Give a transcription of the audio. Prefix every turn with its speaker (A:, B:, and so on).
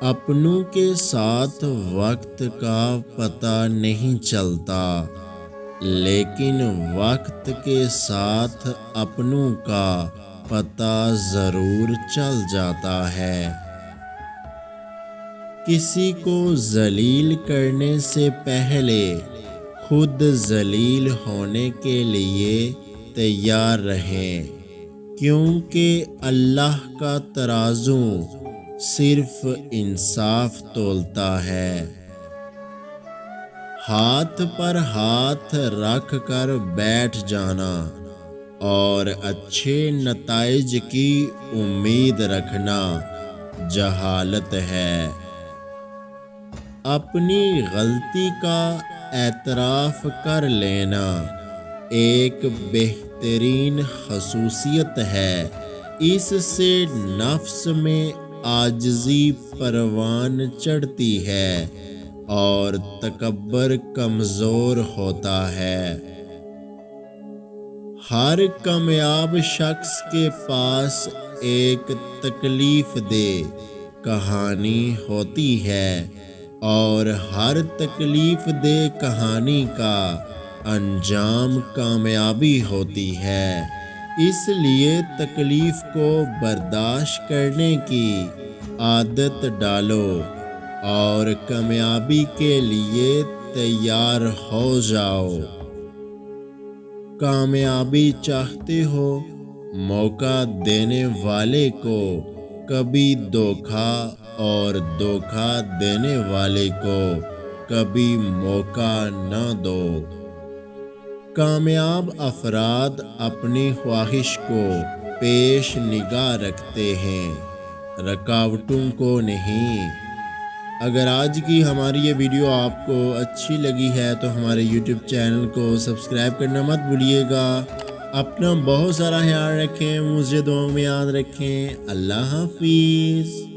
A: اپنوں کے ساتھ وقت کا پتہ نہیں چلتا، لیکن وقت کے ساتھ اپنوں کا پتہ ضرور چل جاتا ہے۔ کسی کو ذلیل کرنے سے پہلے خود ذلیل ہونے کے لیے تیار رہیں، کیونکہ اللہ کا ترازو صرف انصاف تولتا ہے۔ ہاتھ پر ہاتھ رکھ کر بیٹھ جانا اور اچھے نتائج کی امید رکھنا جہالت ہے۔ اپنی غلطی کا اعتراف کر لینا ایک بہترین خصوصیت ہے، اس سے نفس میں عاجزی پروان چڑھتی ہے اور تکبر کمزور ہوتا ہے۔ ہر کامیاب شخص کے پاس ایک تکلیف دہ کہانی ہوتی ہے، اور ہر تکلیف دہ کہانی کا انجام کامیابی ہوتی ہے۔ اس لیے تکلیف کو برداشت کرنے کی عادت ڈالو اور کامیابی کے لیے تیار ہو جاؤ۔ کامیابی چاہتے ہو؟ موقع دینے والے کو کبھی دھوکہ اور دھوکہ دینے والے کو کبھی موقع نہ دو۔ کامیاب افراد اپنی خواہش کو پیش نگاہ رکھتے ہیں، رکاوٹوں کو نہیں۔ اگر آج کی ہماری یہ ویڈیو آپ کو اچھی لگی ہے تو ہمارے یوٹیوب چینل کو سبسکرائب کرنا مت بھولیے گا۔ اپنا بہت سارا خیال رکھیں، مجھے دعاؤں میں یاد رکھیں۔ اللہ حافظ۔